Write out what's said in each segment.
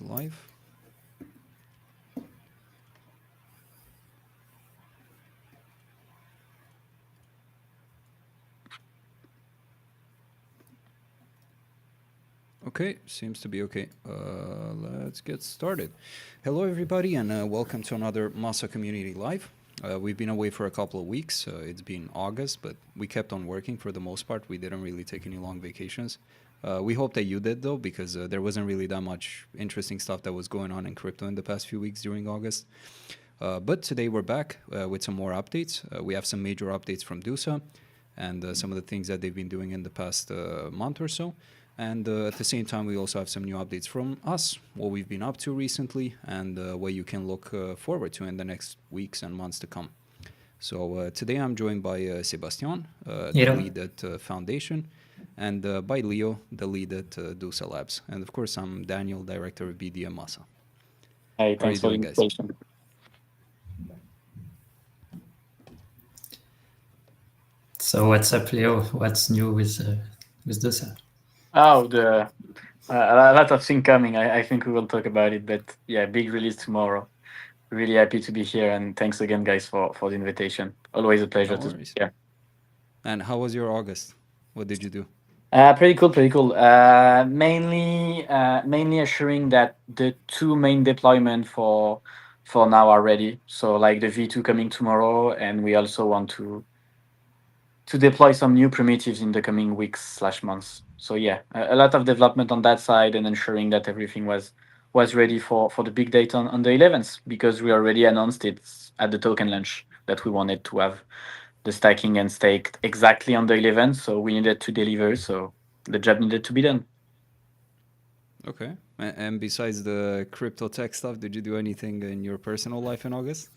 Live. Okay, seems to be okay. Let's get started. Hello, everybody, and welcome to another Massa Community Live. We've been away for a couple of weeks. It's been August, but we kept on working for the most part. We didn't really take any long vacations. We hope that you did, though, because there wasn't really that much interesting stuff that was going on in crypto in the past few weeks during August. But today we're back with some more updates. We have some major updates from Dusa and some of the things that they've been doing in the past month or so. And at the same time, we also have some new updates from us, what we've been up to recently, and what you can look forward to in the next weeks and months to come. So today I'm joined by Sebastian, the lead at Foundation, and by Leo, the lead at Dusa Labs. And of course, I'm Daniel, director of BD at Massa. Hey, How are you thanks for the doing, guys? invitation. So what's up, Leo? What's new with Dusa? Oh, a lot of things coming. I think we will talk about it, but yeah, big release tomorrow. Really happy to be here, and thanks again, guys, for the invitation. Always a pleasure No to be worries. here. And how was your August? What did you do? Pretty cool, pretty cool. Mainly assuring that the two main deployment for now are ready. So like the V2 coming tomorrow, and we also want to deploy some new primitives in the coming weeks/months. So yeah, a lot of development on that side and ensuring that everything was ready for the big date on the 11th, because we already announced it at the token launch that we wanted to have the stacking and staked exactly on the 11th. So we needed to deliver. So the job needed to be done. Okay. And besides the crypto tech stuff, did you do anything in your personal life in August?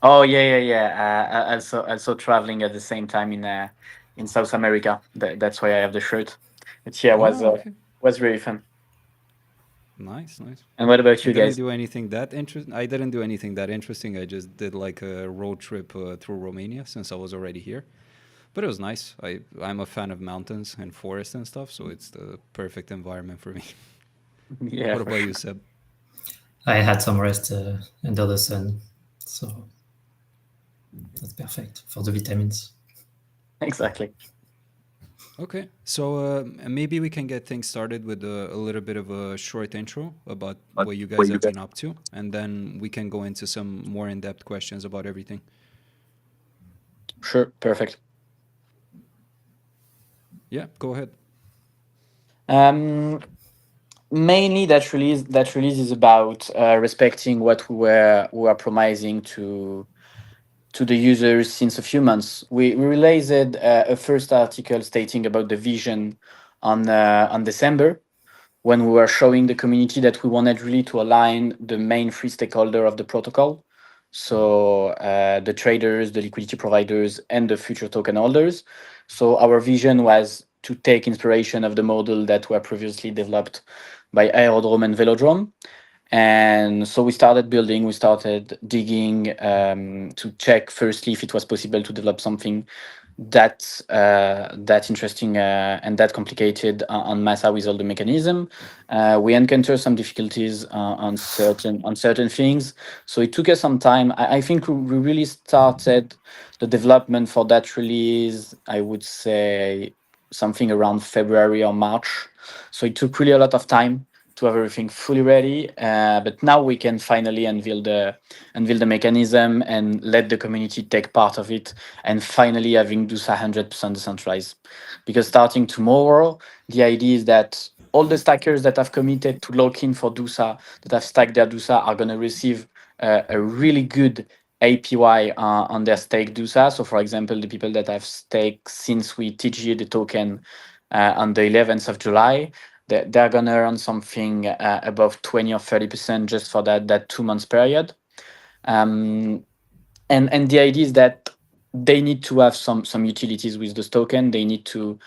Oh yeah. Also traveling at the same time in South America. That's why I have the shirt. It yeah Oh, okay. was really fun. Nice, nice. And what about I you didn't guys? do anything that interesting. I didn't do anything that interesting. I just did like a road trip through Romania since I was already here. But it was nice. I'm a fan of mountains and forest and stuff, so it's the perfect environment for me. Yeah, What for about you, sure. Seb? I had some rest under the sun, so that's perfect for the vitamins. Exactly. Okay, so maybe we can get things started with a little bit of a short intro about what you guys have been up to, and then we can go into some more in-depth questions about everything. Sure, perfect. Yeah, go ahead. Um, Mainly that release is about respecting what we were promising to the users since a few months. We released a first article stating about the vision on December, when we were showing the community that we wanted really to align the main three stakeholder of the protocol. So the traders, the liquidity providers, and the future token holders. So our vision was to take inspiration of the model that were previously developed by Aerodrome and Velodrome. And so we started digging to check firstly if it was possible to develop something that interesting and that complicated on Massa with all the mechanism. We encountered some difficulties on certain things, so it took us some time. I think we really started the development for that release, I would say something around February or March. So it took really a lot of time to have everything fully ready. But now we can finally unveil the mechanism and let the community take part of it, and finally having DUSA 100% decentralized. Because starting tomorrow, the idea is that all the stackers that have committed to lock in for DUSA, that have stacked their DUSA, are going to receive a really good APY on their stake DUSA. So, for example, the people that have staked since we TG the token on the 11th of July, they're going to earn something above 20 or 30% just for that 2 months period. Um, and the idea is that they need to have some utilities with this token. They need to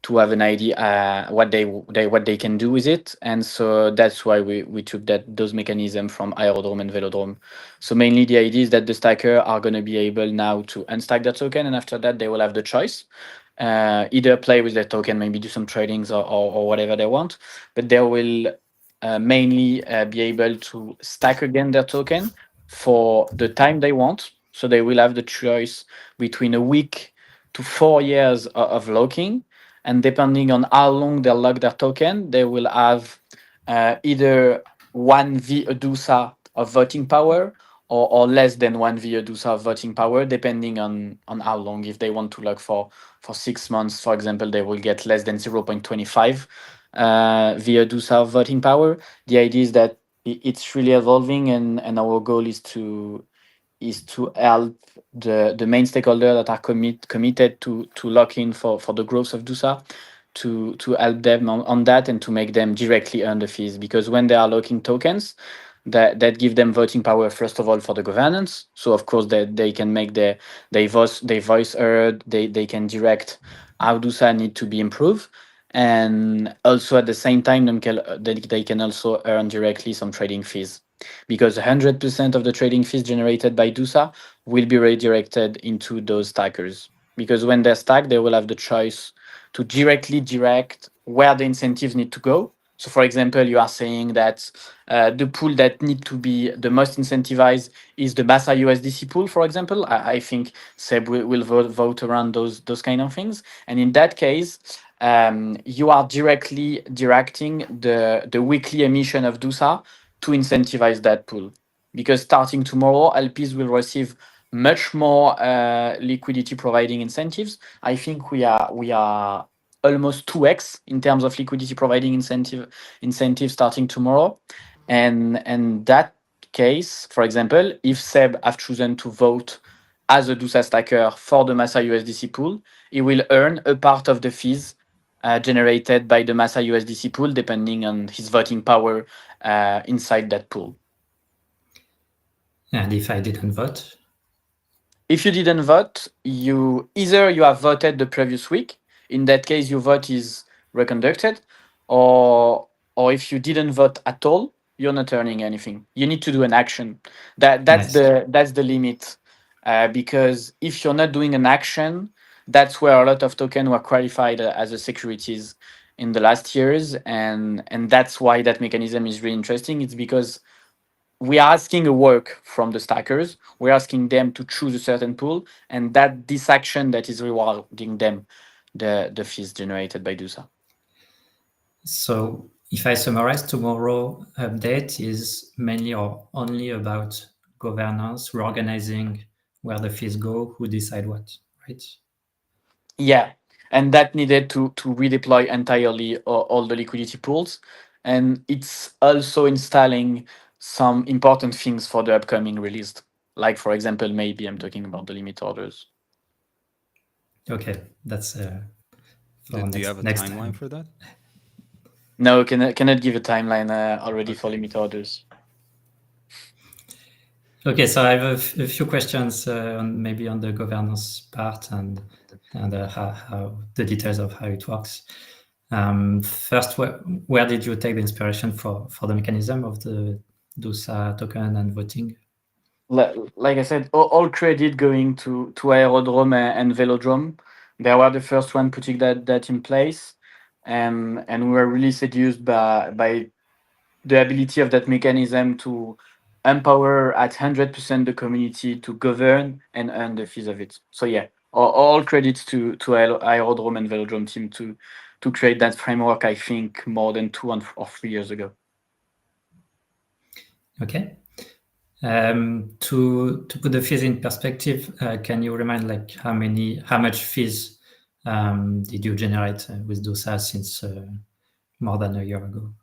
have an idea what they can do with it, and so that's why we took those mechanisms from Aerodrome and Velodrome. So mainly the idea is that the stacker are going to be able now to unstack their token, and after that they will have the choice, either play with their token, maybe do some tradings or whatever they want, but they will mainly be able to stack again their token for the time they want. So they will have the choice between a week to 4 years of locking. And depending on how long they lock their token, they will have either one Dusa of voting power or less than one Dusa of voting power, depending on how long. If they want to lock for 6 months, for example, they will get less than 0.25 Dusa of voting power. The idea is that it's really evolving, and our goal is to help the main stakeholders that are committed to lock in for the growth of Dusa, to help them on that and to make them directly earn the fees, because when they are locking tokens, that give them voting power, first of all, for the governance. So of course that they can make their voice heard, they can direct how Dusa need to be improved, and also at the same time they can also earn directly some trading fees, because 100% of the trading fees generated by Dusa will be redirected into those stackers. Because when they're stacked, they will have the choice to directly direct where the incentives need to go. So, for example, you are saying that the pool that need to be the most incentivized is the Massa USDC pool, for example. I think Seb will vote around those kind of things. And in that case, you are directly directing the weekly emission of Dusa to incentivize that pool. Because starting tomorrow, LPs will receive much more liquidity providing incentives. I think we are almost 2x in terms of liquidity providing incentive starting tomorrow. And that case, for example, if Seb have chosen to vote as a Dusa stacker for the Massa USDC pool, he will earn a part of the fees generated by the Massa USDC pool, depending on his voting power inside that pool. And if I didn't vote, If you didn't vote, you have voted the previous week. In that case, your vote is reconducted, or if you didn't vote at all, you're not earning anything. You need to do an action. That's nice. the limit, because if you're not doing an action, that's where a lot of tokens were qualified as a securities in the last years, and that's why that mechanism is really interesting. It's because we are asking a work from the stackers. We're asking them to choose a certain pool, and that this action that is rewarding them the fees generated by Dusa. So if I summarize, tomorrow update is mainly or only about governance, reorganizing where the fees go, who decide what, right? Yeah, and that needed to redeploy entirely all the liquidity pools, and it's also installing some important things for the upcoming release. Like for example, maybe I'm talking about the limit orders. Okay, that's for Do you have a next timeline time. for that? No, cannot give a timeline already for Okay. limit orders. Okay, so I have a few questions maybe on the governance part and how the details of how it works. First, where did you take the inspiration for the mechanism of the DUSA token and voting? Like I said, all credit going to Aerodrome and Velodrome. They were the first one putting that in place, and we were really seduced by the ability of that mechanism to empower at 100% the community to govern and earn the fees of it. So yeah, all credits to Aerodrome and Velodrome team to create that framework. I think more than 2 or 3 years ago. Okay. To put the fees in perspective, can you remind like how much fees did you generate with DOSA since more than a year ago?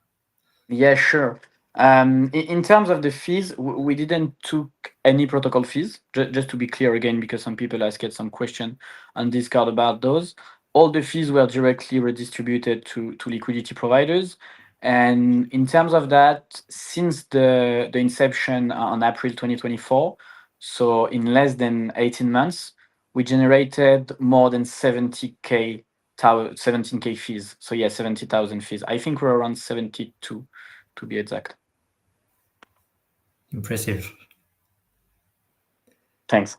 Yeah, sure. In terms of the fees, we didn't took any protocol fees. Just to be clear again, because some people asked some question on Discord about those. All the fees were directly redistributed to liquidity providers. And in terms of that, since the inception on April 2024, so in less than 18 months, we generated more than 17K fees. So yeah, 70,000 fees. I think we're around 72 to be exact. Impressive. Thanks.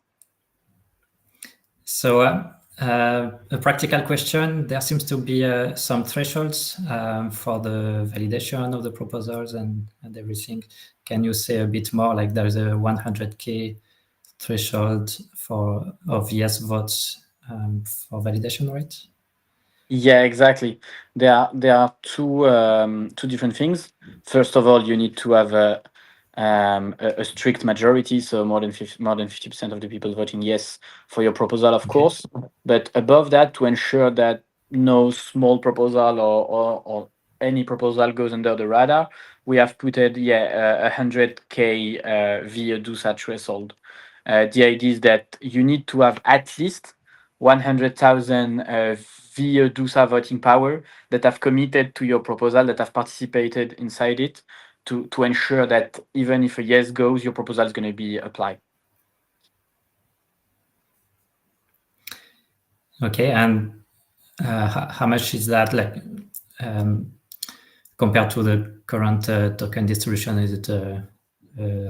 So A practical question. There seems to be some thresholds for the validation of the proposals and everything. Can you say a bit more? Like there's a 100K threshold of yes votes for validation rate? Yeah, exactly. There are two different things. First of all, you need to have a strict majority, so more than 50% of the people voting yes for your proposal, of Okay. course. But above that, to ensure that no small proposal or any proposal goes under the radar, we have put it 100K via Dusa threshold. The idea is that you need to have at least 100,000 via Dusa voting power that have committed to your proposal, that have participated inside it to ensure that even if a yes goes, your proposal is going to be applied. Okay, and how much is that like compared to the current token distribution? Is it a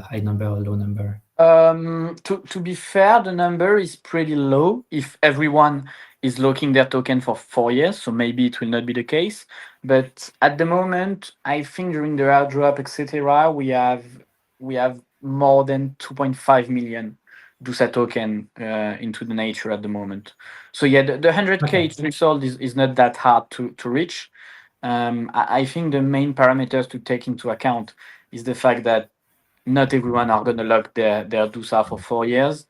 high number or low number? To be fair, the number is pretty low if everyone is locking their token for 4 years. So maybe it will not be the case. But at the moment, I think during the airdrop, etc., we have more than 2.5 million DUSA token into the nature at the moment. So yeah, the 100K Okay. threshold is not that hard to reach. I think the main parameters to take into account is the fact that not everyone are going to lock their DUSA for 4 years.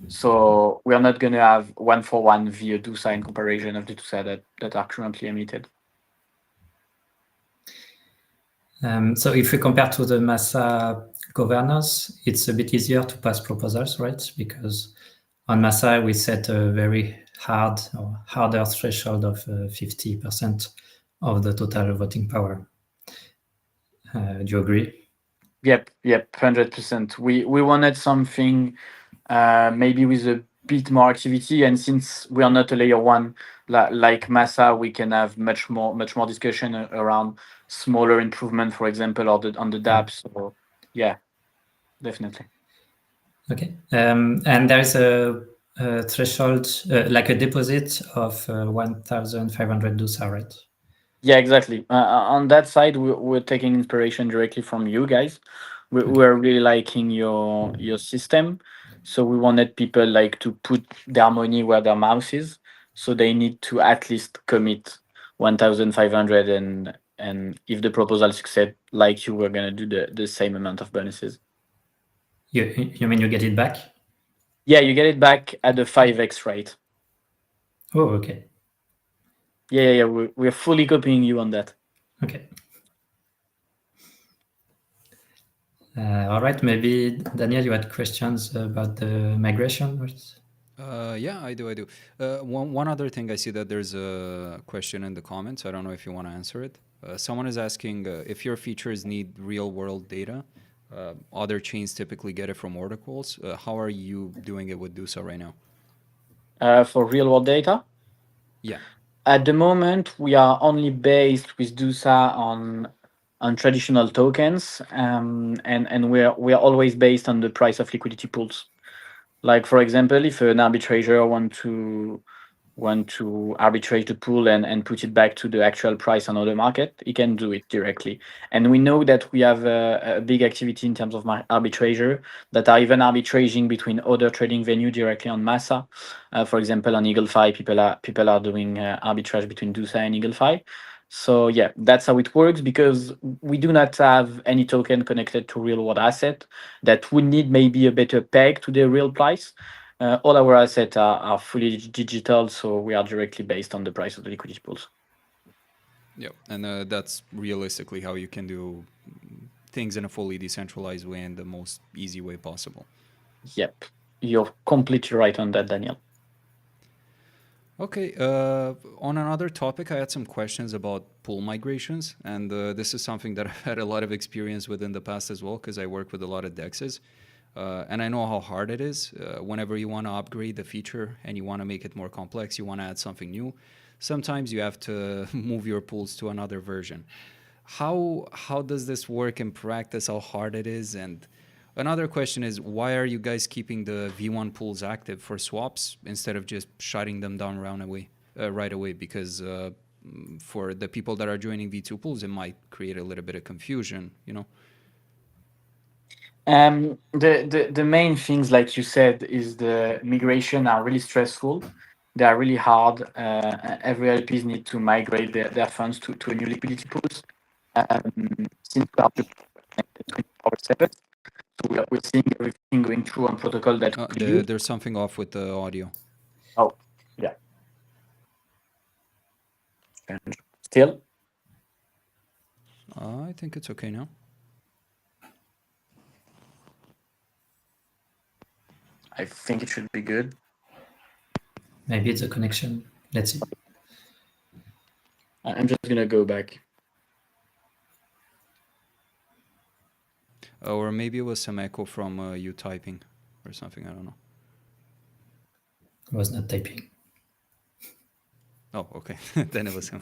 So we are not going to have 1 for 1 via DUSA in comparison of the DUSA that are currently emitted. So if we compare to the Massa governance, it's a bit easier to pass proposals, right? Because on Massa, we set a very harder threshold of 50% of the total voting power. Do you agree? Yep, 100%. We wanted something maybe with a bit more activity, and since we are not a layer one like Massa, we can have much more discussion around smaller improvement, for example, or on the dApps. So yeah, definitely. Okay. And there's a threshold, like a deposit of 1,500 DUSA, right? Yeah, exactly. On that side, we're taking inspiration directly from you guys. We're really liking your system, so we wanted people like to put their money where their mouth is. So they need to at least commit 1,500, and if the proposal succeed, like you, we're gonna do the same amount of bonuses. You mean you get it back? Yeah, you get it back at the 5x rate. Oh, okay. Yeah. We're fully copying you on that. Okay. All right. Maybe Daniel, you had questions about the migration, right? Yeah, I do. One other thing, I see that there's a question in the comments. I don't know if you want to answer it. Someone is asking if your features need real world data. Other chains typically get it from oracles. How are you doing it with Dusa right now? For real world data. Yeah. At the moment, we are only based with Dusa on traditional tokens, and we're always based on the price of liquidity pools. Like for example, if an arbitrator want to arbitrate the pool and put it back to the actual price on the market, he can do it directly. And we know that we have a big activity in terms of arbitrator that are even arbitraging between other trading venue directly on Massa. For example, on EagleFi, people are doing arbitrage between Dusa and EagleFi. So yeah, that's how it works, because we do not have any token connected to real world asset that would need maybe a better peg to the real price. All our assets are fully digital, so we are directly based on the price of the liquidity pools. Yeah, and that's realistically how you can do things in a fully decentralized way and the most easy way possible. Yep, you're completely right on that, Daniel. Okay, on another topic, I had some questions about pool migrations, and this is something that I've had a lot of experience with in the past as well, because I work with a lot of DEXs, and I know how hard it is. Whenever you want to upgrade the feature and you want to make it more complex, you want to add something new, sometimes you have to move your pools to another version. How does this work in practice? How hard it is, and Another question is, why are you guys keeping the V1 pools active for swaps instead of just shutting them down right away? Because for the people that are joining V2 pools, it might create a little bit of confusion, you know? The main things, like you said, is the migration are really stressful. They are really hard. Every LPs need to migrate their funds to a new liquidity pools. Since we are 24/7, so we're seeing everything going through on protocol that we use. There's something off with the audio. Oh, yeah. Still? I think it's okay now. I think it should be good. Maybe it's a connection. Let's see. I'm just gonna go back. Or maybe it was some echo from you typing or something, I don't know. I was not typing. Oh, okay. Then it was him.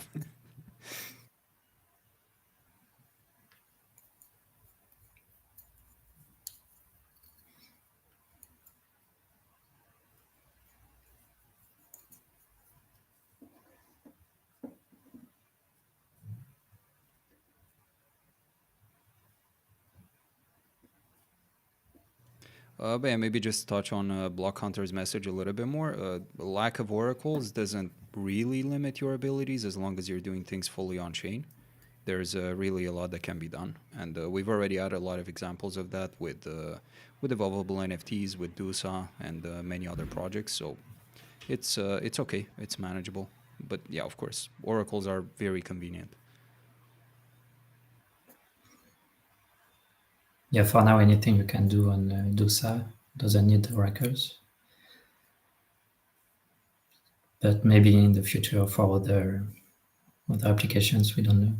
But yeah, maybe just touch on Block Hunter's message a little bit more. Lack of oracles doesn't really limit your abilities as long as you're doing things fully on chain. There's really a lot that can be done, and we've already had a lot of examples of that with evolvable NFTs, with Dusa, and many other projects. So it's okay, it's manageable. But yeah, of course, oracles are very convenient. Yeah, for now, anything you can do on Dusa doesn't need oracles. But maybe in the future for other applications, we don't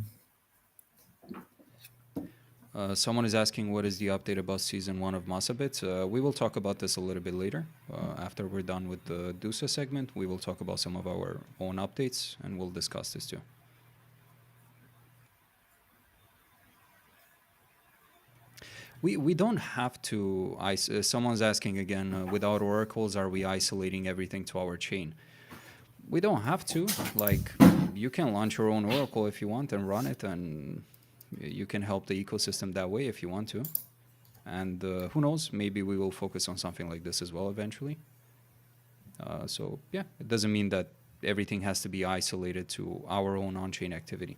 know. Someone is asking what is the update about season 1 of Massa Bits. We will talk about this a little bit later. After we're done with the Dusa segment, we will talk about some of our own updates, and we'll discuss this too. We don't have to. Someone's asking again, without oracles, are we isolating everything to our chain? We don't have to. Like, you can launch your own oracle if you want and run it, and you can help the ecosystem that way if you want to. And who knows, maybe we will focus on something like this as well eventually. So yeah, it doesn't mean that everything has to be isolated to our own on-chain activity.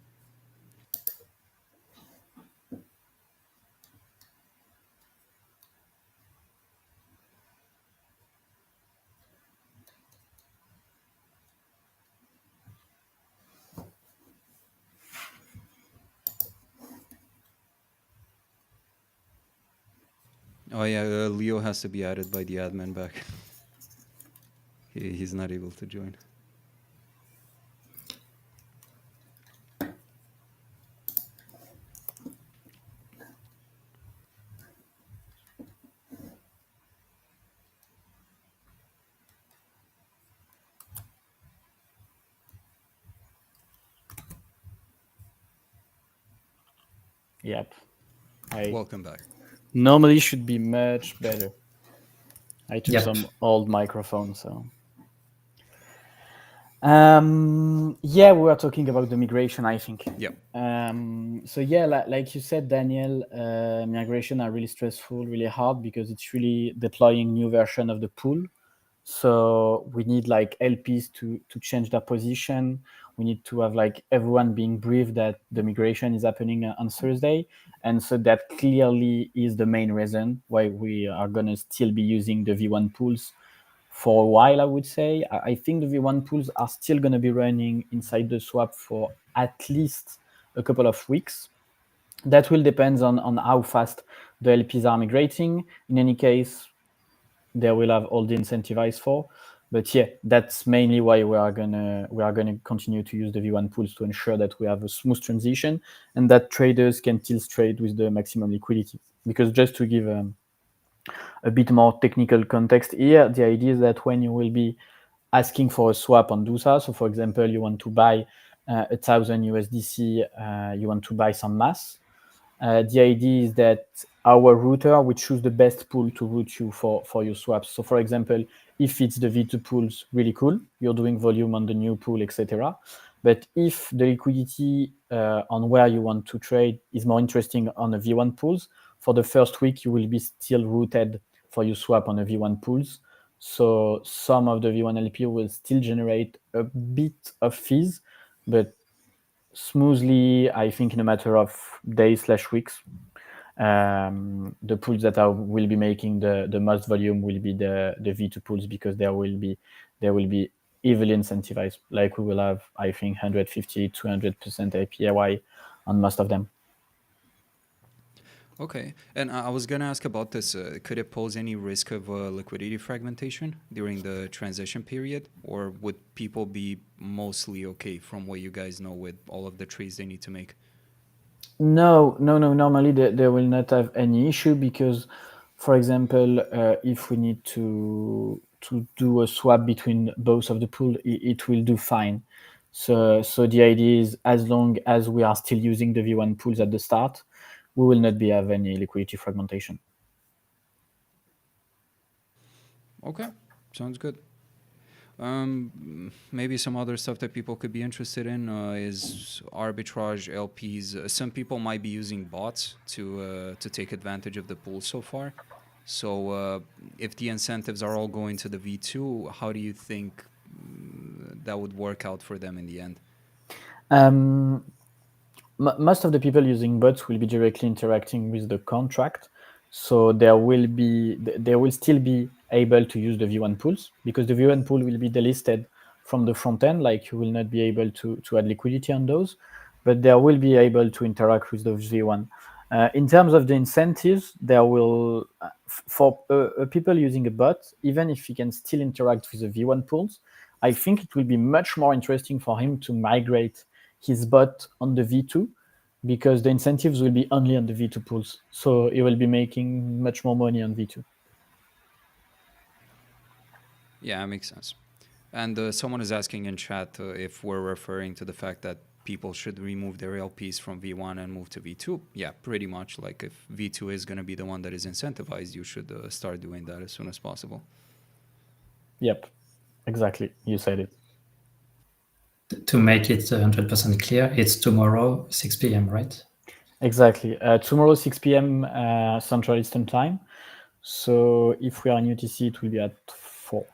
Oh yeah, Leo has to be added by the admin back. He's not able to join. Yep. Welcome back. Normally should be much better. I took Yep. some old microphone, so. Yeah, we were talking about the migration, I think. Yep. So yeah, like you said, Daniel, migration are really stressful, really hard because it's really deploying new version of the pool. So we need like LPs to change their position. We need to have like everyone being briefed that the migration is happening on Thursday. And so that clearly is the main reason why we are going to still be using the V1 pools for a while, I would say. I think the V1 pools are still going to be running inside the swap for at least a couple of weeks. That will depend on how fast the LPs are migrating. In any case, they will have all the incentivized for. But yeah, that's mainly why we are gonna continue to use the V1 pools to ensure that we have a smooth transition and that traders can still trade with the maximum liquidity. Because just to give a bit more technical context here, the idea is that when you will be asking for a swap on Dusa, so for example, you want to buy 1,000 USDC, you want to buy some mass, the idea is that our router will choose the best pool to route you for your swaps. So for example, if it's the V2 pools, really cool, you're doing volume on the new pool, etc. But if the liquidity on where you want to trade is more interesting on the V1 pools, for the first week, you will be still routed for your swap on the V1 pools. So some of the V1 LP will still generate a bit of fees, but smoothly, I think in a matter of days/weeks, the pools that will be making the most volume will be the V2 pools, because they will be heavily incentivized. Like we will have, I think, 150, 200% APY on most of them. Okay, and I was gonna ask about this. Could it pose any risk of liquidity fragmentation during the transition period, or would people be mostly okay from what you guys know with all of the trades they need to make? No. Normally, they will not have any issue, because, for example, if we need to do a swap between both of the pool, it will do fine. So the idea is, as long as we are still using the V1 pools at the start, we will not have any liquidity fragmentation. Okay, sounds good. Maybe some other stuff that people could be interested in is arbitrage LPs. Some people might be using bots to take advantage of the pool so far. So if the incentives are all going to the V2, how do you think that would work out for them in the end? Most of the people using bots will be directly interacting with the contract, so they will still be able to use the V1 pools, because the V1 pool will be delisted from the front end. Like, you will not be able to add liquidity on those, but they will be able to interact with the V1. In terms of the incentives, there will for people using a bot, even if he can still interact with the V1 pools, I think it will be much more interesting for him to migrate his bot on the V2, because the incentives will be only on the V2 pools. So he will be making much more money on V2. Yeah, that makes sense. And someone is asking in chat if we're referring to the fact that people should remove their LPs from V1 and move to V2. Yeah, pretty much. Like, if V2 is going to be the one that is incentivized, you should start doing that as soon as possible. Yep, exactly. You said it. To make it 100% clear, it's tomorrow, 6 p.m., right? Exactly. Tomorrow, 6 p.m. Central Eastern Time. So if we are in UTC, it will be at 4.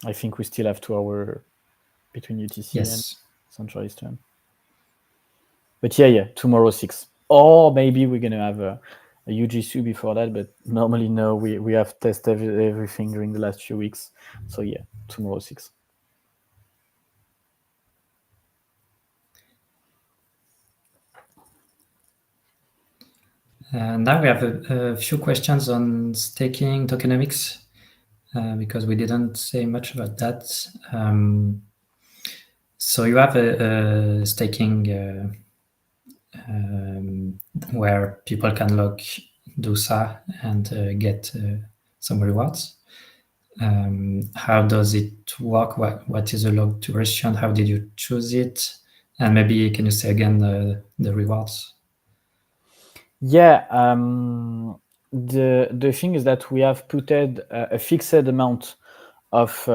I think we still have 2 hours between UTC and Yes. Central Eastern. But yeah, tomorrow 6. Or maybe we're going to have a UGC before that, but normally, no, we have tested everything during the last few weeks. So yeah, tomorrow 6. Now we have a few questions on staking tokenomics, because we didn't say much about that. So you have a staking where people can lock Dusa and get some rewards. How does it work? What is the log duration? How did you choose it? And maybe can you say again the rewards? Yeah, the thing is that we have put a fixed amount of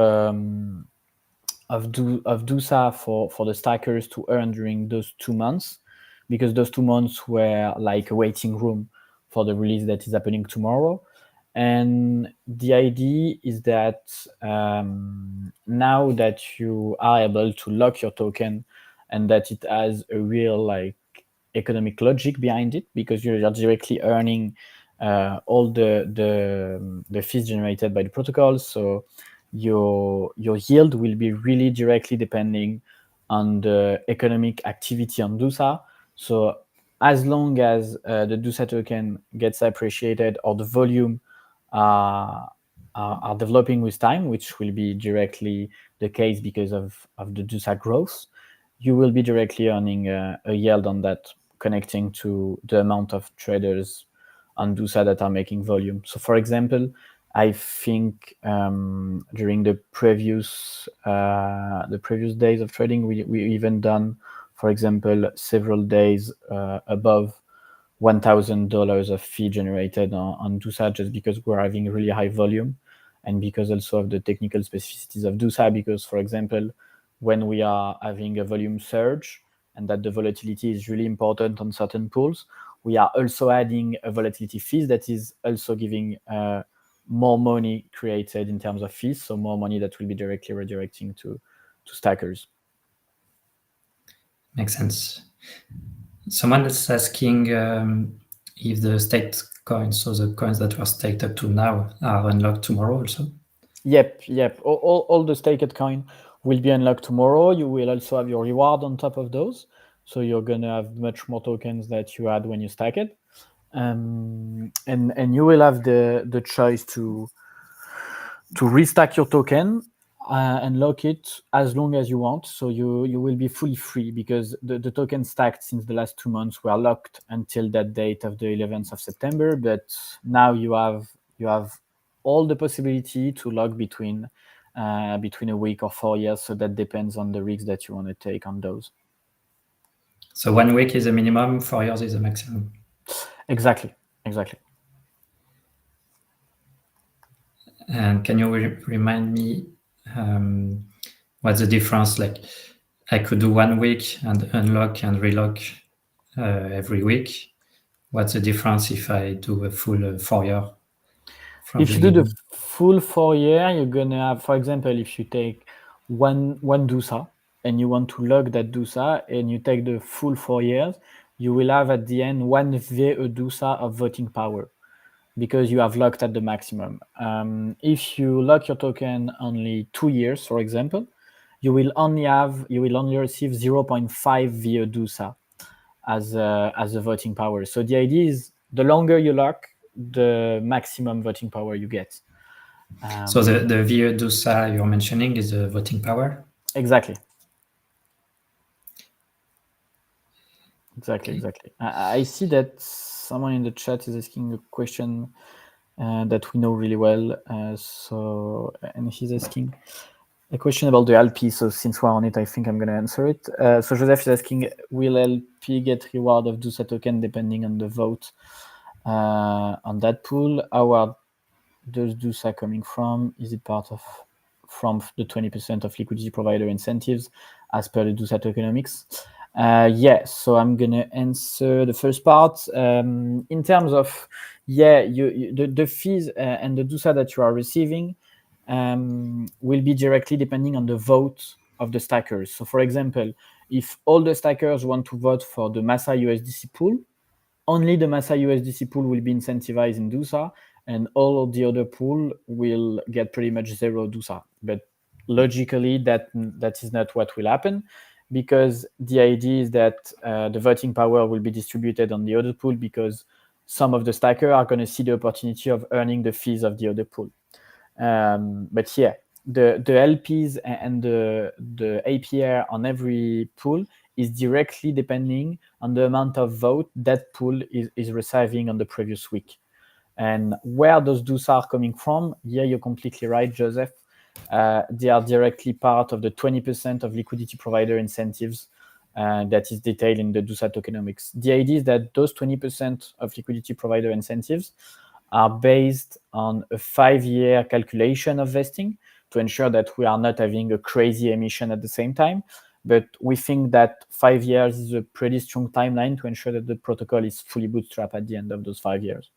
Dusa for the stackers to earn during those 2 months, because those 2 months were like a waiting room for the release that is happening tomorrow. And the idea is that now that you are able to lock your token, and that it has a real like economic logic behind it, because you're directly earning all the fees generated by the protocol. So your yield will be really directly depending on the economic activity on Dusa. So as long as the Dusa token gets appreciated, or the volume are developing with time, which will be directly the case because of the Dusa growth, you will be directly earning a yield on that, connecting to the amount of traders on Dusa that are making volume. So, for example, I think during the previous days of trading, we even done for example, several days above $1,000 of fee generated on Dusa, just because we're having really high volume, and because also of the technical specificities of Dusa. Because, for example, when we are having a volume surge and that the volatility is really important on certain pools, we are also adding a volatility fees that is also giving more money created in terms of fees, so more money that will be directly redirecting to stackers. Makes sense. Someone is asking if the staked coins, so the coins that were staked up to now, are unlocked tomorrow also. Yep. All the staked coin will be unlocked tomorrow. You will also have your reward on top of those, so you're gonna have much more tokens that you had when you stack it, and you will have the choice to restack your token and lock it as long as you want. So you will be fully free, because the token stacked since the last 2 months were locked until that date of the 11th of September. But now you have all the possibility to lock between a week or 4 years. So that depends on the risks that you want to take on those. So 1 week is a minimum, 4 years is a maximum. Exactly. And can you remind me what's the difference? Like, I could do 1 week and unlock and relock every week. What's the difference if I do a full 4 year? If you do the full 4 year, you're gonna have, for example, if you take one Dusa and you want to lock that Dusa and you take the full 4 years, you will have at the end 1 VE Dusa of voting power, because you have locked at the maximum. If you lock your token only 2 years, for example, you will only receive 0.5 VE Dusa as a voting power. So the idea is, the longer you lock, the maximum voting power you get. So the VE Dusa you're mentioning is the voting power? Exactly. Okay. I see that someone in the chat is asking a question that we know really well. And he's asking a question about the LP. So since we're on it, I think I'm going to answer it. So Joseph is asking, will LP get reward of Dusa token depending on the vote on that pool? How does Dusa coming from? Is it part of from the 20% of liquidity provider incentives as per the Dusa tokenomics? Yes, so I'm gonna answer the first part. In terms of the fees and the Dusa that you are receiving will be directly depending on the vote of the stackers. So, for example, if all the stackers want to vote for the Massa USDC pool, only the Massa USDC pool will be incentivized in Dusa, and all of the other pool will get pretty much 0 Dusa. But logically, that is not what will happen, because the idea is that the voting power will be distributed on the other pool, because some of the stackers are going to see the opportunity of earning the fees of the other pool. But yeah, the LPs and the APR on every pool is directly depending on the amount of vote that pool is receiving on the previous week. And where those Dusa are coming from, yeah, you're completely right, Joseph. They are directly part of the 20% of liquidity provider incentives that is detailed in the Dusa tokenomics. The idea is that those 20% of liquidity provider incentives are based on a 5-year calculation of vesting to ensure that we are not having a crazy emission at the same time. But we think that 5 years is a pretty strong timeline to ensure that the protocol is fully bootstrapped at the end of those 5 years.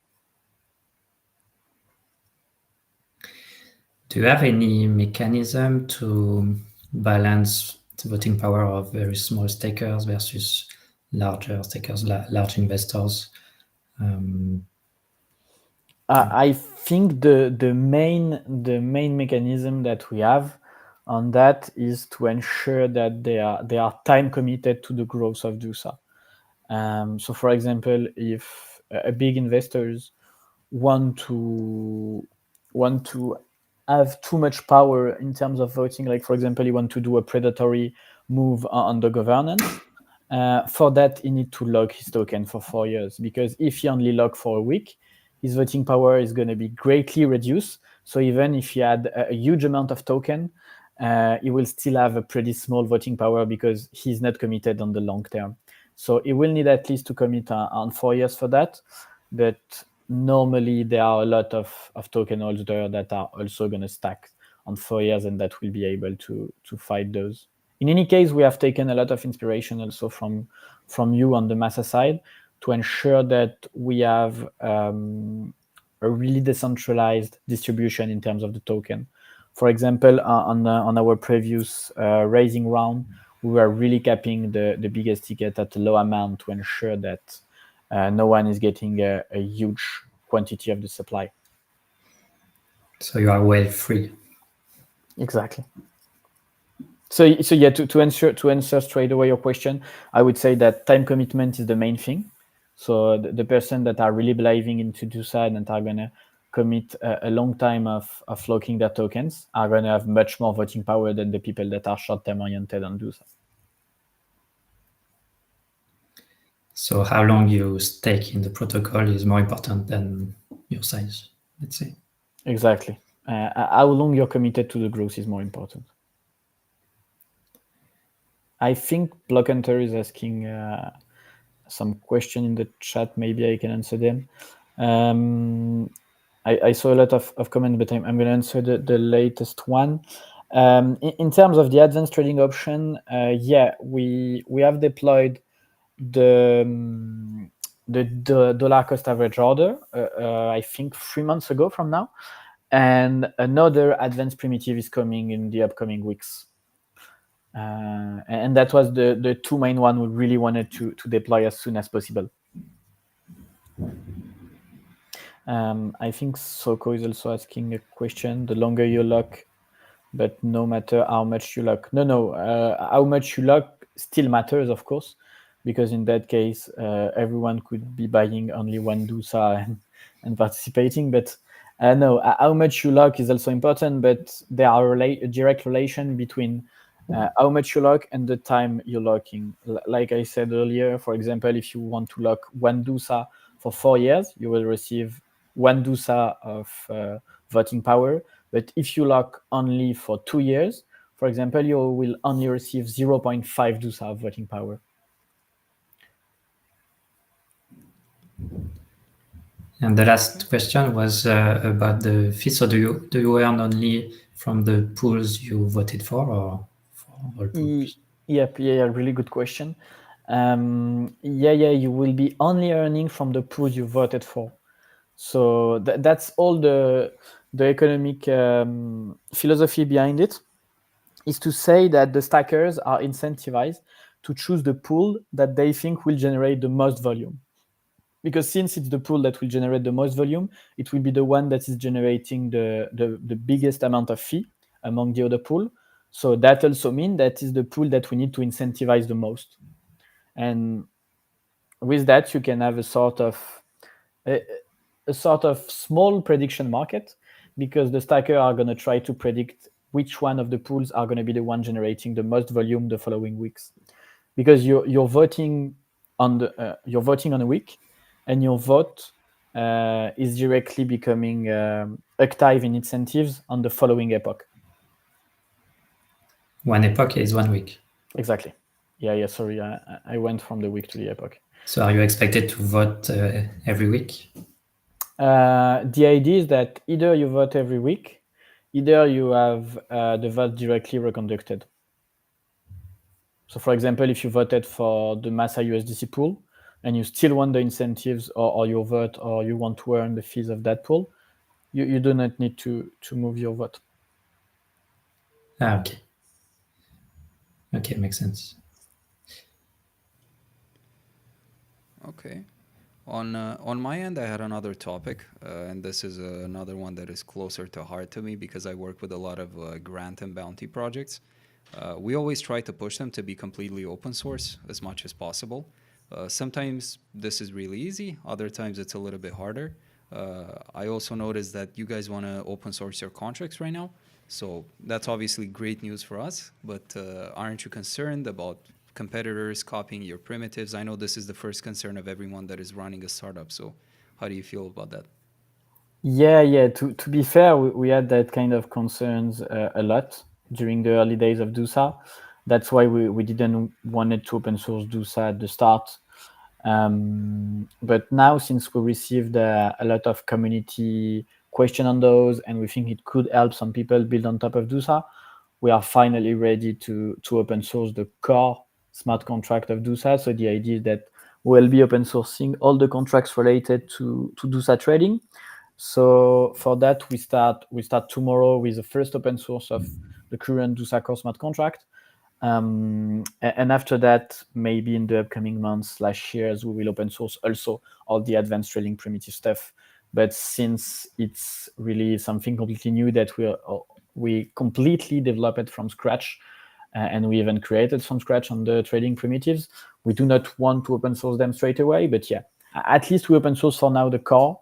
Do you have any mechanism to balance the voting power of very small stakers versus larger stakers, large investors? I think the main mechanism that we have on that is to ensure that they are time committed to the growth of Dusa. So, for example, if a big investors want to have too much power in terms of voting, like, for example, you want to do a predatory move on the governance, for that he need to lock his token for 4 years, because if he only lock for a week, his voting power is going to be greatly reduced. So even if he had a huge amount of token, he will still have a pretty small voting power because he's not committed on the long term. So he will need at least to commit on 4 years for that. But normally there are a lot of token holders that are also going to stack on 4 years and that will be able to fight those. In any case, we have taken a lot of inspiration also from you on the Massa side to ensure that we have a really decentralized distribution in terms of the token. For example, on our previous raising round, we were really capping the biggest ticket at a low amount to ensure that no one is getting a huge quantity of the supply. So you are wave free. Exactly. So yeah, to answer straight away your question, I would say that time commitment is the main thing. So the person that are really believing into Dusa and are gonna commit a long time of locking their tokens are gonna have much more voting power than the people that are short-term oriented on Dusa. So how long you stake in the protocol is more important than your size, let's say. Exactly. How long you're committed to the growth is more important. I think Block Hunter is asking some question in the chat. Maybe I can answer them. I saw a lot of comments, but I'm going to answer the latest one. In terms of the advanced trading option, yeah, we have deployed the dollar cost average order, I think 3 months ago from now. And another advanced primitive is coming in the upcoming weeks. And that was the two main one we really wanted to deploy as soon as possible. I think Soko is also asking a question. The longer you lock, but no matter how much you lock. No, how much you lock still matters, of course, because in that case, everyone could be buying only one Dusa and participating. But no, how much you lock is also important, but there are a direct relation between how much you lock and the time you're locking. Like I said earlier, for example, if you want to lock one Dusa for 4 years, you will receive one Dusa of voting power. But if you lock only for 2 years, for example, you will only receive 0.5 Dusa of voting power. And the last question was about the fee. So do you earn only from the pools you voted for, or for all pools? Yep, yeah, really good question. You will be only earning from the pools you voted for. So that's all the economic philosophy behind it, is to say that the stackers are incentivized to choose the pool that they think will generate the most volume. Because since it's the pool that will generate the most volume, it will be the one that is generating the biggest amount of fee among the other pool. So that also means that is the pool that we need to incentivize the most. And with that, you can have a sort of small prediction market, because the stacker are going to try to predict which one of the pools are going to be the one generating the most volume the following weeks. Because you're voting on a week, and your vote is directly becoming active in incentives on the following epoch. One epoch is 1 week. Exactly. Yeah. Sorry, I went from the week to the epoch. So are you expected to vote every week? The idea is that either you vote every week, either you have the vote directly reconducted. So, for example, if you voted for the Massa USDC pool and you still want the incentives or your vote, or you want to earn the fees of that pool, you do not need to move your vote. Okay. Okay, makes sense. Okay. On my end, I had another topic, and this is another one that is closer to heart to me because I work with a lot of grant and bounty projects. We always try to push them to be completely open source as much as possible. Sometimes this is really easy, other times it's a little bit harder. I also noticed that you guys want to open source your contracts right now, so that's obviously great news for us, but aren't you concerned about competitors copying your primitives? I know this is the first concern of everyone that is running a startup, so how do you feel about that? Yeah. To be fair, we had that kind of concerns a lot during the early days of Dusa. That's why we didn't wanted to open source Dusa at the start. But now, since we received a lot of community question on those, and we think it could help some people build on top of Dusa, we are finally ready to open source the core smart contract of Dusa. So the idea is that we'll be open sourcing all the contracts related to Dusa trading. So for that, we start tomorrow with the first open source of the current Dusa core smart contract. And after that, maybe in the upcoming months / years, we will open source also all the advanced trading primitive stuff. But since it's really something completely new that we completely developed from scratch, and we even created from scratch on the trading primitives, we do not want to open source them straight away. But yeah, at least we open source for now the core,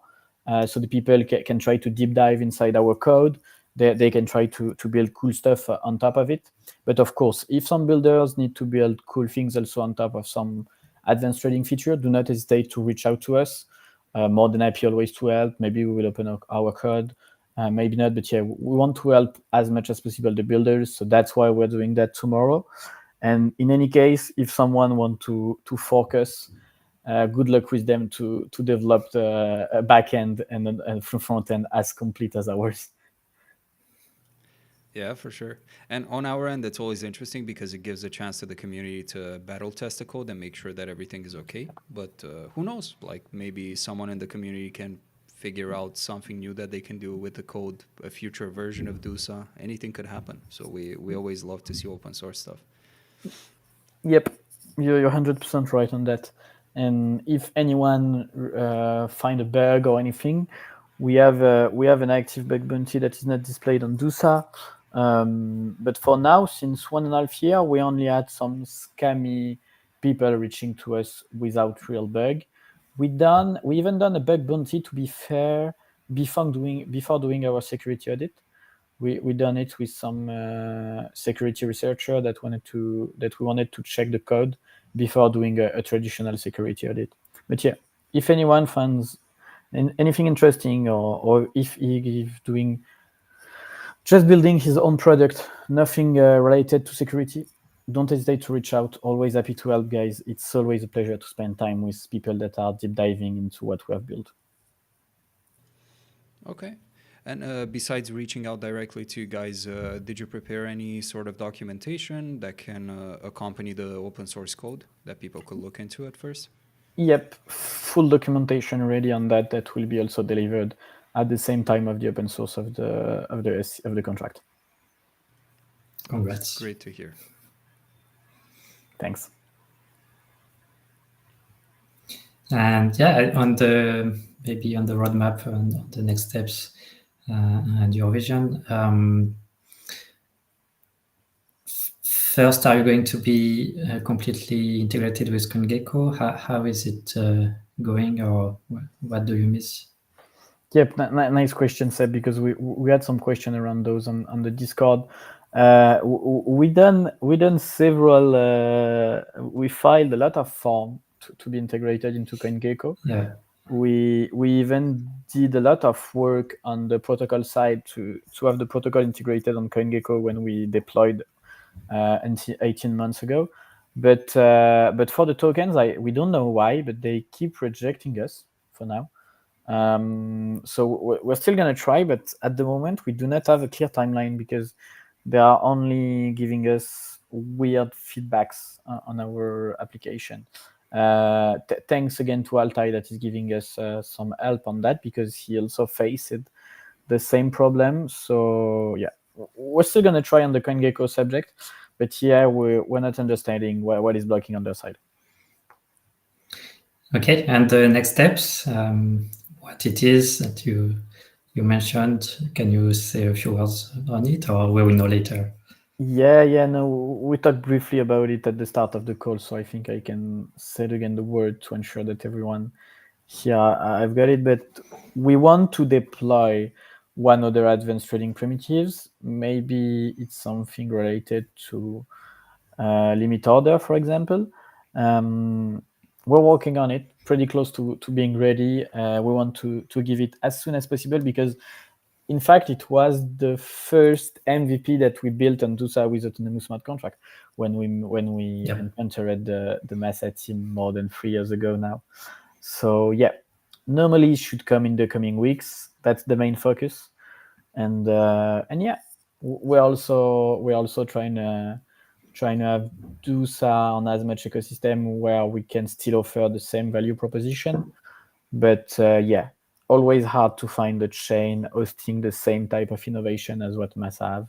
so the people can try to deep dive inside our code. They can try to build cool stuff on top of it. But of course, if some builders need to build cool things also on top of some advanced trading feature, do not hesitate to reach out to us. More than happy always to help. Maybe we will open our code, maybe not, but yeah, we want to help as much as possible the builders. So that's why we're doing that tomorrow. And in any case, if someone want to focus, good luck with them to develop the back end and front end as complete as ours. Yeah, for sure. And on our end, it's always interesting because it gives a chance to the community to battle test the code and make sure that everything is okay. But who knows? Like maybe someone in the community can figure out something new that they can do with the code, a future version of Dusa. Anything could happen. So we always love to see open source stuff. Yep, you're 100% right on that. And if anyone find a bug or anything, we have an active bug bounty that is not displayed on Dusa. But for now, since 1.5 years, we only had some scammy people reaching to us without real bug. We even done a bug bounty, to be fair, before doing our security audit. We done it with some security researcher that we wanted to check the code before doing a traditional security audit. But yeah, if anyone finds anything interesting, or if he's doing just building his own product, nothing related to security, don't hesitate to reach out. Always happy to help, guys. It's always a pleasure to spend time with people that are deep diving into what we have built. Okay. And besides reaching out directly to you guys, did you prepare any sort of documentation that can accompany the open source code that people could look into at first? Yep, full documentation ready on that. That will be also delivered at the same time of the open source of the contract. Congrats. Great to hear. Thanks. And yeah, maybe on the roadmap and on the next steps and your vision. First, are you going to be completely integrated with CoinGecko? How is it going, or what do you miss? Yep, nice question, Seb, because we had some question around those on the Discord. We done several. We filed a lot of form to be integrated into CoinGecko. Yeah. We even did a lot of work on the protocol side to have the protocol integrated on CoinGecko when we deployed until 18 months ago. But for the tokens, we don't know why, but they keep rejecting us for now. So we're still gonna try, but at the moment we do not have a clear timeline because they are only giving us weird feedbacks on our application. Thanks again to Altai that is giving us some help on that, because he also faced the same problem. So yeah, we're still gonna try on the CoinGecko subject, but yeah, we're not understanding what is blocking on their side. Okay, and the next steps, what it is that you mentioned. Can you say a few words on it, or will we know later? Yeah, no, we talked briefly about it at the start of the call, so I think I can say it again the word to ensure that everyone here, I've got it. But we want to deploy one other advanced trading primitives. Maybe it's something related to limit order, for example. We're working on it, pretty close to being ready. We want to give it as soon as possible, because in fact, it was the first MVP that we built on Dusa with autonomous smart contract when we entered the Massa team more than 3 years ago now. So yeah, normally it should come in the coming weeks. That's the main focus, and yeah, we're also trying to have Dusa on as much ecosystem where we can still offer the same value proposition, but yeah, always hard to find a chain hosting the same type of innovation as what Massa have.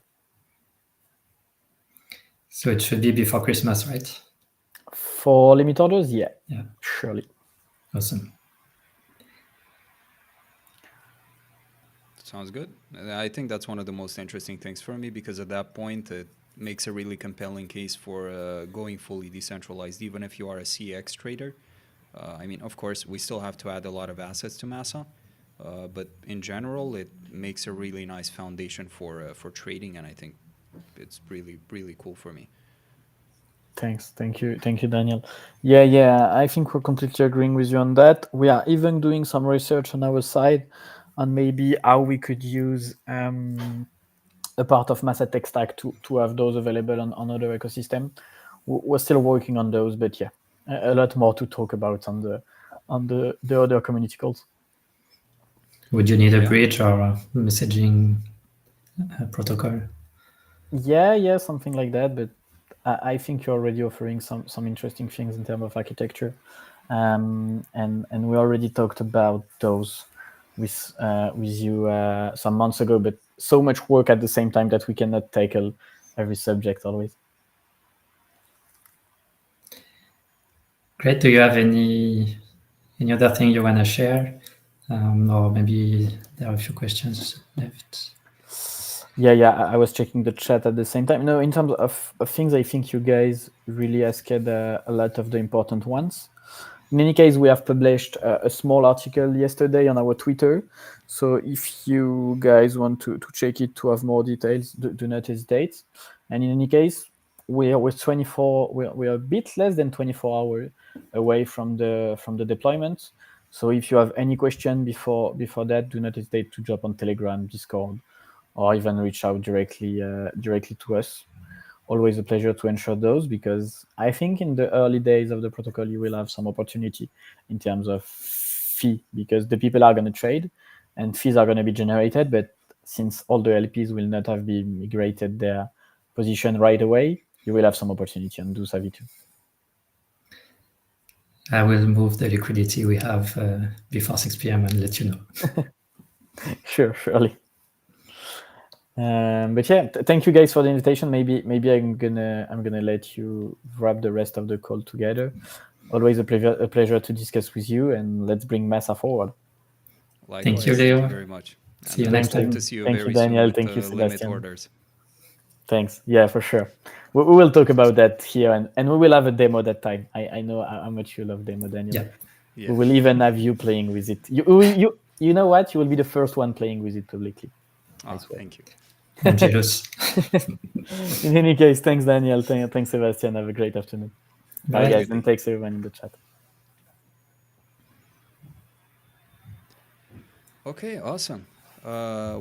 So it should be before Christmas, right? For limit orders, yeah, surely. Awesome. Sounds good. I think that's one of the most interesting things for me, because at that point it makes a really compelling case for going fully decentralized, even if you are a CX trader. I mean, of course, we still have to add a lot of assets to Massa, but in general, it makes a really nice foundation for trading, and I think it's really, really cool for me. Thanks. Thank you, Daniel. Yeah, I think we're completely agreeing with you on that. We are even doing some research on our side on maybe how we could use a part of Massa tech stack to have those available on other ecosystem. We're still working on those, but yeah, a lot more to talk about on the other community calls. Would you need a bridge or a messaging protocol? Yeah, something like that. But I think you're already offering some interesting things in terms of architecture, and we already talked about those with you some months ago. But so much work at the same time that we cannot tackle every subject always. Great. Do you have any other thing you want to share, or maybe there are a few questions left? Yeah. I was checking the chat at the same time. No, in terms of things, I think you guys really asked a lot of the important ones. In any case, we have published a small article yesterday on our Twitter. So if you guys want to check it to have more details, do not hesitate. And in any case, we are a bit less than 24 hours away from the deployment. So if you have any question before that, do not hesitate to drop on Telegram, Discord, or even reach out directly to us. Always a pleasure to answer those, because I think in the early days of the protocol, you will have some opportunity in terms of fee, because the people are going to trade and fees are going to be generated. But since all the LPs will not have been migrated their position right away, you will have some opportunity on Dusa V2. I will move the liquidity we have before 6 p.m. and let you know. Surely. But yeah, thank you guys for the invitation. Maybe I'm gonna let you wrap the rest of the call together. Always a pleasure to discuss with you, and let's bring Massa forward. Likewise, thank you, Leo. Thank you very much. See you And next time. Hope to see you Thank very you, Daniel. soon with Thank you, limit Sebastian. orders. Thanks. Yeah, for sure. We will talk about that here, and we will have a demo that time. I know how much you love demo, Daniel. Yeah. We will even have you playing with it. You know what? You will be the first one playing with it publicly. Thank you. I'm jealous. In any case, thanks, Daniel. Thanks, Sebastian. Have a great afternoon. Bye, guys, and thanks everyone in the chat. Okay, awesome.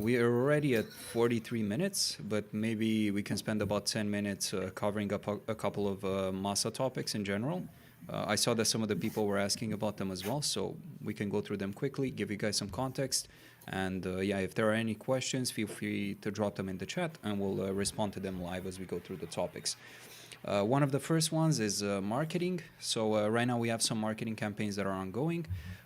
We are already at 43 minutes, but maybe we can spend about 10 minutes covering up a couple of Massa topics in general. I saw that some of the people were asking about them as well, so we can go through them quickly, give you guys some context. And yeah, if there are any questions, feel free to drop them in the chat, and we'll respond to them live as we go through the topics. One of the first ones is marketing. So right now we have some marketing campaigns that are ongoing.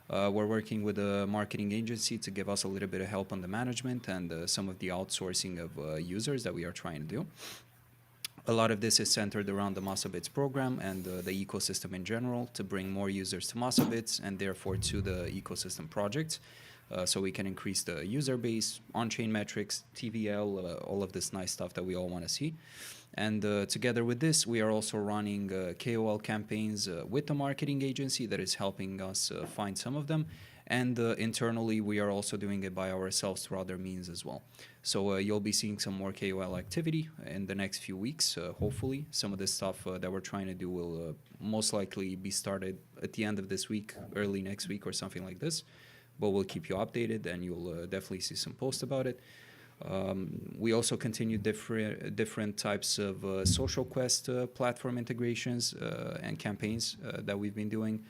We're working with a marketing agency to give us a little bit of help on the management and some of the outsourcing of users that we are trying to do. A lot of this is centered around the MassaBits program and the ecosystem in general, to bring more users to MassaBits and therefore to the ecosystem projects. So we can increase the user base, on-chain metrics, TVL, all of this nice stuff that we all want to see. And together with this, we are also running KOL campaigns with the marketing agency that is helping us find some of them. And internally, we are also doing it by ourselves through other means as well. So you'll be seeing some more KOL activity in the next few weeks, hopefully. Some of the stuff that we're trying to do will most likely be started at the end of this week, early next week or something like this. but we'll keep you updated, and you'll definitely see some posts about it. We also continue different types of social quest platform integrations and campaigns that we've been doing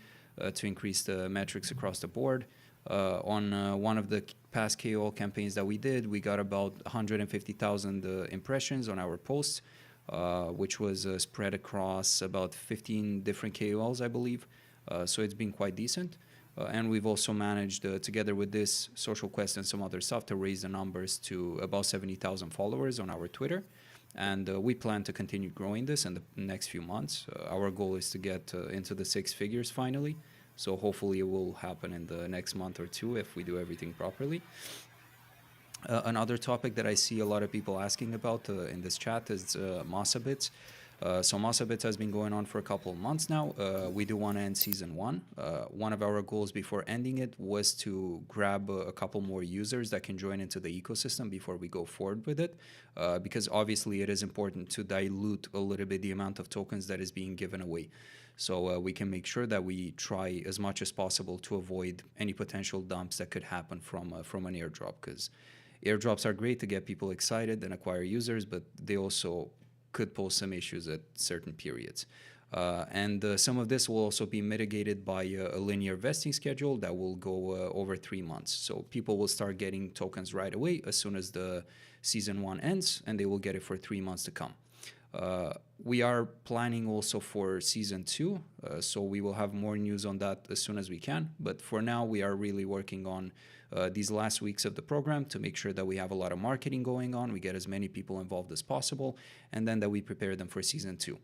to increase the metrics across the board. On one of the past KOL campaigns that we did, we got about 150,000 impressions on our posts, which was spread across about 15 different KOLs, I believe. So it's been quite decent. And we've also managed, together with this social quest and some other stuff, to raise the numbers to about 70,000 followers on our Twitter. And we plan to continue growing this in the next few months. Our goal is to get into the 6 figures finally. So hopefully it will happen in the next month or 2 if we do everything properly. Another topic that I see a lot of people asking about in this chat is Massa Bits. So Massa Bits has been going on for a couple of months now. We do want to end season 1. One of our goals before ending it was to grab a couple more users that can join into the ecosystem before we go forward with it, because obviously it is important to dilute a little bit the amount of tokens that is being given away. So we can make sure that we try as much as possible to avoid any potential dumps that could happen from an airdrop, because airdrops are great to get people excited and acquire users, but they also could pose some issues at certain periods. And some of this will also be mitigated by a linear vesting schedule that will go over 3 months. So people will start getting tokens right away as soon as the season 1 ends, and they will get it for 3 months to come. We are planning also for season 2, so we will have more news on that as soon as we can. But for now, we are really working on these last weeks of the program to make sure that we have a lot of marketing going on, we get as many people involved as possible, and then that we prepare them for season 2.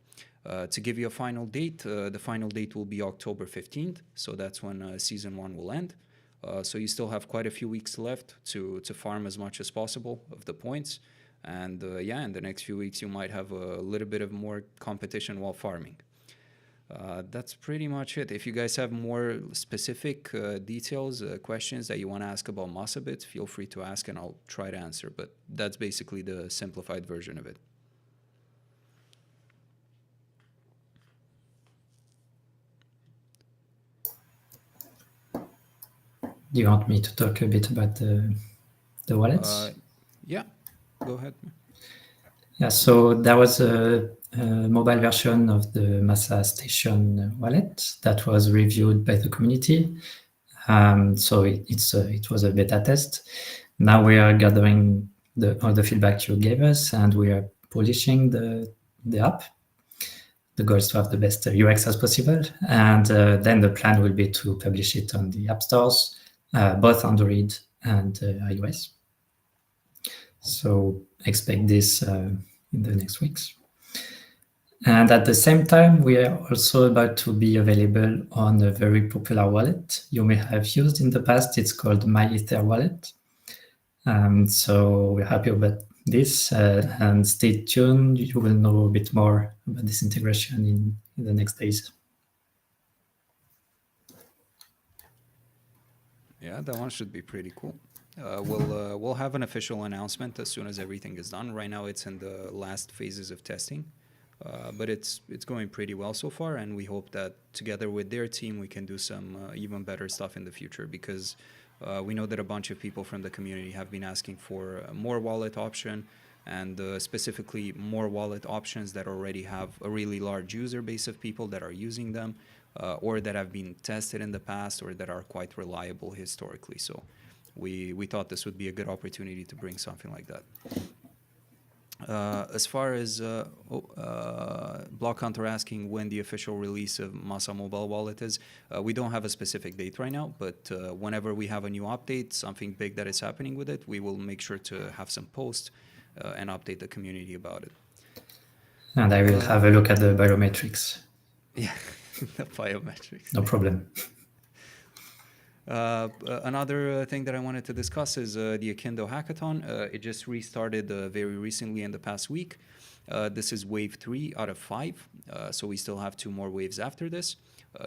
To give you a final date, the final date will be October 15th, so that's when season 1 will end. So you still have quite a few weeks left to farm as much as possible of the points. And yeah, in the next few weeks, you might have a little bit of more competition while farming. That's pretty much it. If you guys have more specific details, questions that you want to ask about Massa Bits, feel free to ask and I'll try to answer. But that's basically the simplified version of it. Do you want me to talk a bit about the wallets? Yeah, go ahead. Yeah, so there was a mobile version of the Massa Station wallet that was reviewed by the community. So it was a beta test. Now we are gathering all the feedback you gave us, and we are polishing the app. The goal is to have the best UX as possible, and then the plan will be to publish it on the app stores, both Android and iOS. So expect this in the next weeks. And at the same time, we are also about to be available on a very popular wallet you may have used in the past. It's called MyEther Wallet. So we're happy about this, and stay tuned. You will know a bit more about this integration in the next days. Yeah, that one should be pretty cool. We'll have an official announcement as soon as everything is done. Right now, it's in the last phases of testing, but it's going pretty well so far, and we hope that together with their team, we can do some even better stuff in the future, because we know that a bunch of people from the community have been asking for more wallet option, and specifically more wallet options that already have a really large user base of people that are using them, or that have been tested in the past, or that are quite reliable historically. So we thought this would be a good opportunity to bring something like that. As far as Block Hunter asking when the official release of Massa mobile wallet is, we don't have a specific date right now, but whenever we have a new update, something big that is happening with it, we will make sure to have some posts and update the community about it. And I will have a look at the biometrics. Yeah, the biometrics. No problem. Another thing that I wanted to discuss is the Akindo Hackathon. It just restarted very recently in the past week. This is wave 3 out of 5, so we still have 2 more waves after this.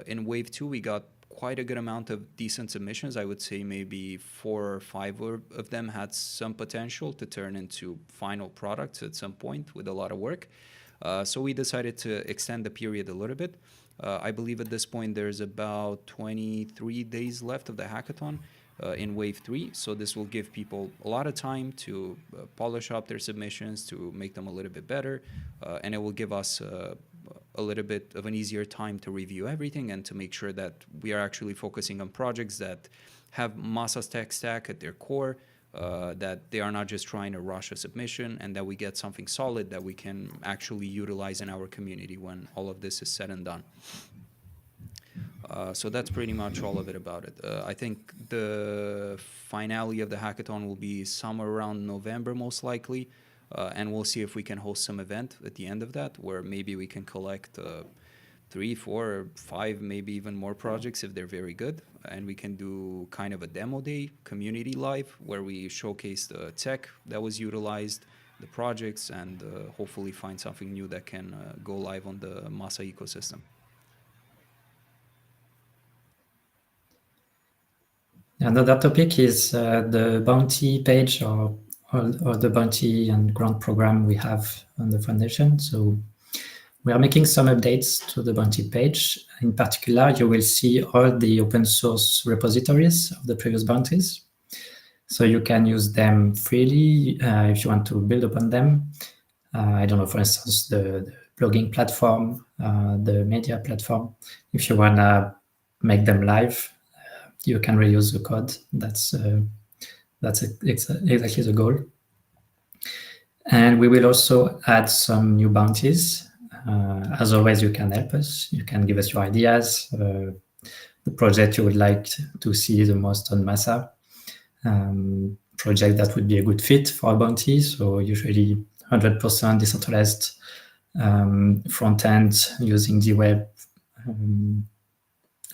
In wave 2, we got quite a good amount of decent submissions. I would say maybe 4 or 5 of them had some potential to turn into final products at some point with a lot of work. So we decided to extend the period a little bit. I believe at this point there's about 23 days left of the hackathon. in wave 3. So this will give people a lot of time to polish up their submissions, to make them a little bit better, and it will give us a little bit of an easier time to review everything and to make sure that we are actually focusing on projects that have Massa's tech stack at their core, that they are not just trying to rush a submission, and that we get something solid that we can actually utilize in our community when all of this is said and done. So that's pretty much all of it about it. I think the finale of the hackathon will be somewhere around November, most likely. And we'll see if we can host some event at the end of that, where maybe we can collect 3, 4, or 5, maybe even more projects if they're very good. And we can do kind of a demo day, community live, where we showcase the tech that was utilized, the projects, and hopefully find something new that can go live on the Massa ecosystem. Another topic is the bounty page or the bounty and grant program we have on the foundation. So we are making some updates to the bounty page. In particular, you will see all the open source repositories of the previous bounties. So you can use them freely if you want to build upon them. I don't know, for instance, the blogging platform, the media platform. If you want to make them live, you can reuse the code. That's exactly the goal. And we will also add some new bounties. As always, you can help us. You can give us your ideas, the project you would like to see the most on Massa, project that would be a good fit for a bounty. So usually 100% decentralized front end using the web.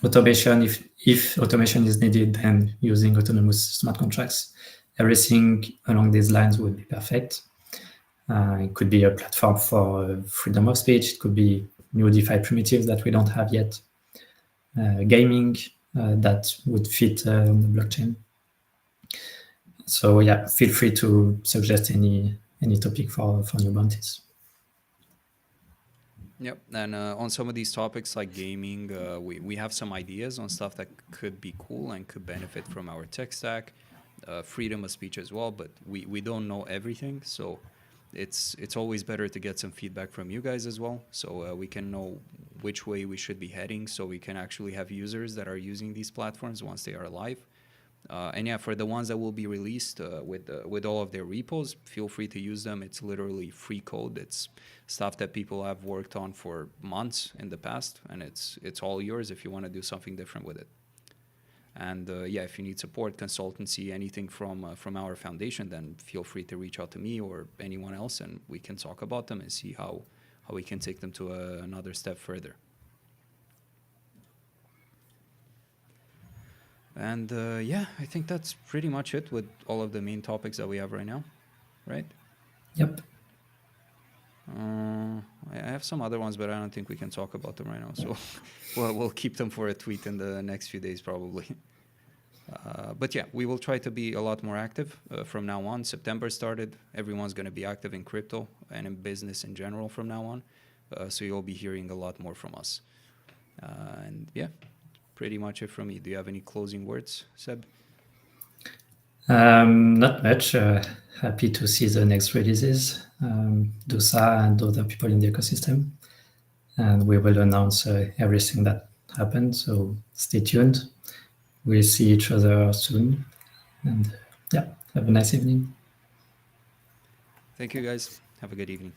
Automation, if automation is needed, then using autonomous smart contracts. Everything along these lines would be perfect. It could be a platform for freedom of speech. It could be new DeFi primitives that we don't have yet. Gaming that would fit on the blockchain. So yeah, feel free to suggest any topic for new bounties. Yep, and on some of these topics like gaming, we have some ideas on stuff that could be cool and could benefit from our tech stack, freedom of speech as well, but we don't know everything, so it's always better to get some feedback from you guys as well, so we can know which way we should be heading, so we can actually have users that are using these platforms once they are live. And yeah, for the ones that will be released with all of their repos, feel free to use them. It's literally free code. It's stuff that people have worked on for months in the past, and it's all yours if you want to do something different with it. And yeah, if you need support, consultancy, anything from our foundation, then feel free to reach out to me or anyone else, and we can talk about them and see how we can take them to another step further. And yeah, I think that's pretty much it with all of the main topics that we have right now, right? Yep. I have some other ones, but I don't think we can talk about them right now. So we'll keep them for a tweet in the next few days, probably. But yeah, we will try to be a lot more active from now on. September started. Everyone's going to be active in crypto and in business in general from now on. So you'll be hearing a lot more from us. And yeah, pretty much it from me. Do you have any closing words, Seb? Not much. Happy to see the next releases, Dusa and other people in the ecosystem. And we will announce everything that happened. So stay tuned. We'll see each other soon. And yeah, have a nice evening. Thank you, guys. Have a good evening.